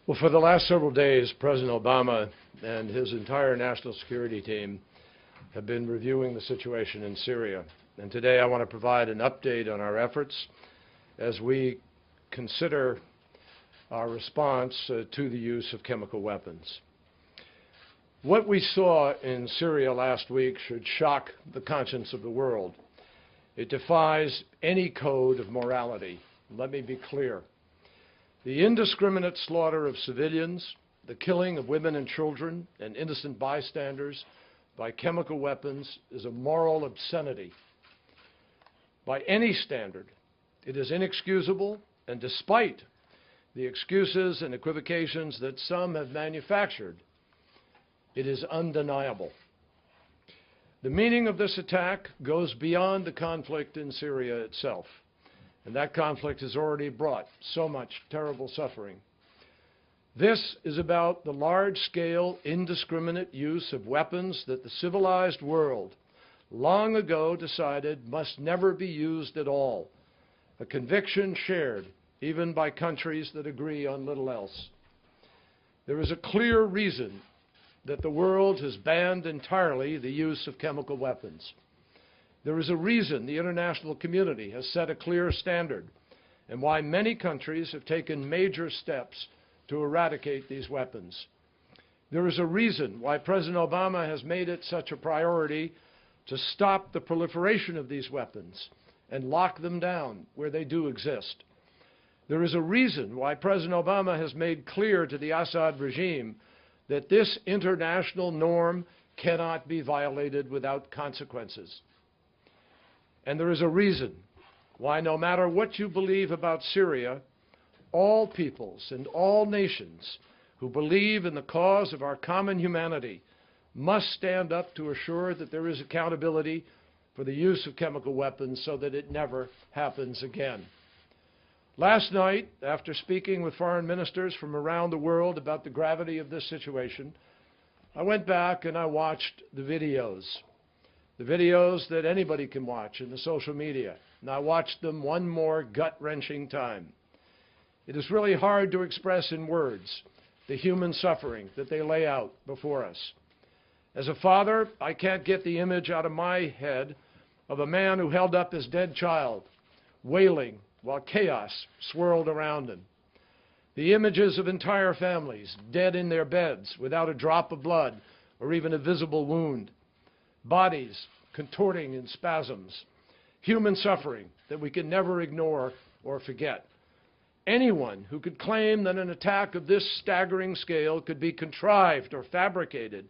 Well, for the last several days, President Obama and his entire national security team have been reviewing the situation in Syria. And today I want to provide an update on our efforts as we consider our response to the use of chemical weapons. What we saw in Syria last week should shock the conscience of the world. It defies any code of morality. Let me be clear. The indiscriminate slaughter of civilians, the killing of women and children and innocent bystanders by chemical weapons is a moral obscenity. By any standard, it is inexcusable, and despite the excuses and equivocations that some have manufactured, it is undeniable. The meaning of this attack goes beyond the conflict in Syria itself, and that conflict has already brought so much terrible suffering. This is about the large-scale, indiscriminate use of weapons that the civilized world long ago decided must never be used at all, a conviction shared even by countries that agree on little else. There is a clear reason that the world has banned entirely the use of chemical weapons. There is a reason the international community has set a clear standard and why many countries have taken major steps to eradicate these weapons. There is a reason why President Obama has made it such a priority to stop the proliferation of these weapons and lock them down where they do exist. There is a reason why President Obama has made clear to the Assad regime that this international norm cannot be violated without consequences. And there is a reason why, no matter what you believe about Syria, all peoples and all nations who believe in the cause of our common humanity must stand up to assure that there is accountability for the use of chemical weapons so that it never happens again. Last night, after speaking with foreign ministers from around the world about the gravity of this situation, I went back and I watched the videos that anybody can watch in the social media, and I watched them one more gut-wrenching time. It is really hard to express in words the human suffering that they lay out before us. As a father, I can't get the image out of my head of a man who held up his dead child, wailing while chaos swirled around him. The images of entire families dead in their beds without a drop of blood or even a visible wound. Bodies contorting in spasms. Human suffering that we can never ignore or forget. Anyone who could claim that an attack of this staggering scale could be contrived or fabricated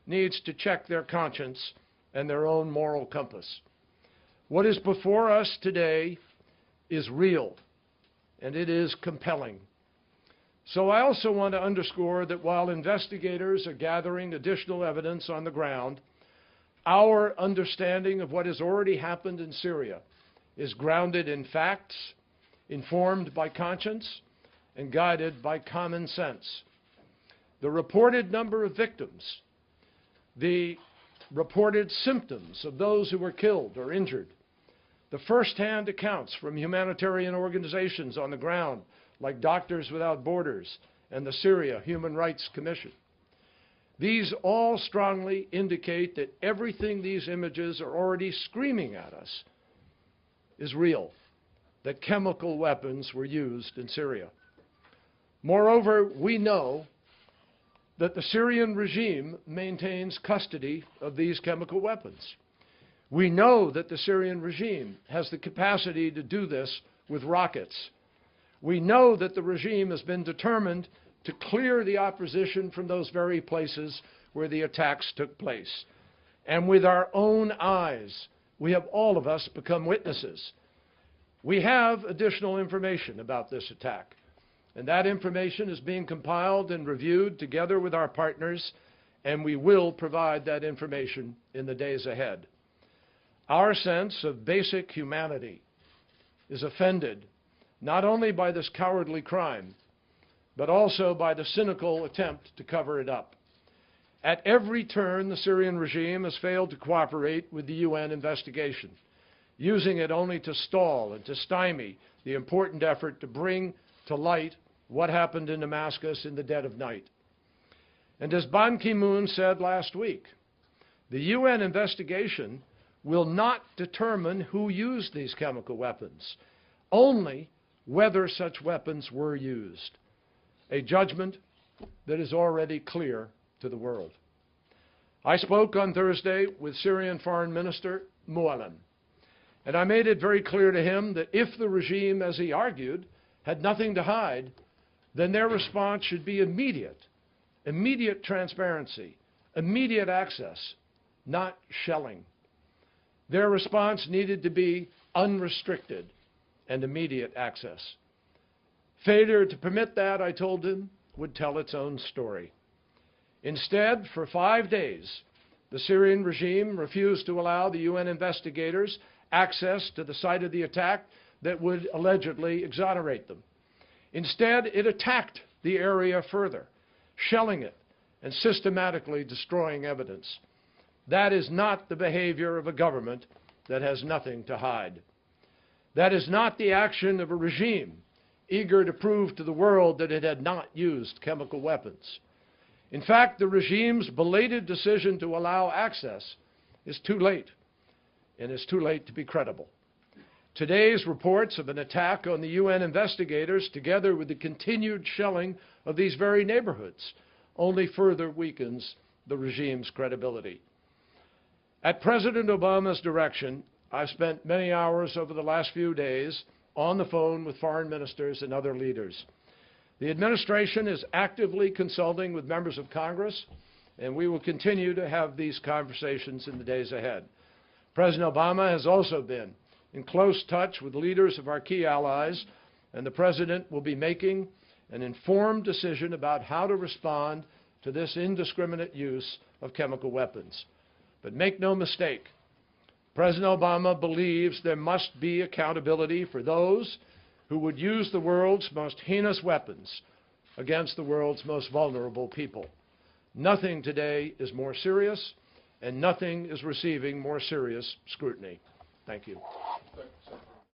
needs to check their conscience and their own moral compass. What is before us today is real, and it is compelling. So I also want to underscore that while investigators are gathering additional evidence on the ground, our understanding of what has already happened in Syria is grounded in facts, informed by conscience, and guided by common sense. The reported number of victims, the reported symptoms of those who were killed or injured, the first-hand accounts from humanitarian organizations on the ground, like Doctors Without Borders and the Syria Human Rights Commission. These all strongly indicate that everything these images are already screaming at us is real, that chemical weapons were used in Syria. Moreover, we know that the Syrian regime maintains custody of these chemical weapons. We know that the Syrian regime has the capacity to do this with rockets. We know that the regime has been determined to clear the opposition from those very places where the attacks took place. And with our own eyes, we have all of us become witnesses. We have additional information about this attack, and that information is being compiled and reviewed together with our partners, and we will provide that information in the days ahead. Our sense of basic humanity is offended not only by this cowardly crime, but also by the cynical attempt to cover it up. At every turn, the Syrian regime has failed to cooperate with the UN investigation, using it only to stall and to stymie the important effort to bring to light what happened in Damascus in the dead of night. And as Ban Ki-moon said last week, the UN investigation will not determine who used these chemical weapons, only whether such weapons were used, a judgment that is already clear to the world. I spoke on Thursday with Syrian Foreign Minister Mualem, and I made it very clear to him that if the regime, as he argued, had nothing to hide, then their response should be immediate transparency, immediate access, not shelling. Their response needed to be unrestricted and immediate access. Failure to permit that, I told him, would tell its own story. Instead, for 5 days, the Syrian regime refused to allow the UN investigators access to the site of the attack that would allegedly exonerate them. Instead, it attacked the area further, shelling it and systematically destroying evidence. That is not the behavior of a government that has nothing to hide. That is not the action of a regime eager to prove to the world that it had not used chemical weapons. In fact, the regime's belated decision to allow access is too late, and it's too late to be credible. Today's reports of an attack on the UN investigators, together with the continued shelling of these very neighborhoods, only further weakens the regime's credibility. At President Obama's direction, I've spent many hours over the last few days on the phone with foreign ministers and other leaders. The administration is actively consulting with members of Congress, and we will continue to have these conversations in the days ahead. President Obama has also been in close touch with leaders of our key allies, and the President will be making an informed decision about how to respond to this indiscriminate use of chemical weapons. But make no mistake, President Obama believes there must be accountability for those who would use the world's most heinous weapons against the world's most vulnerable people. Nothing today is more serious, and nothing is receiving more serious scrutiny. Thank you.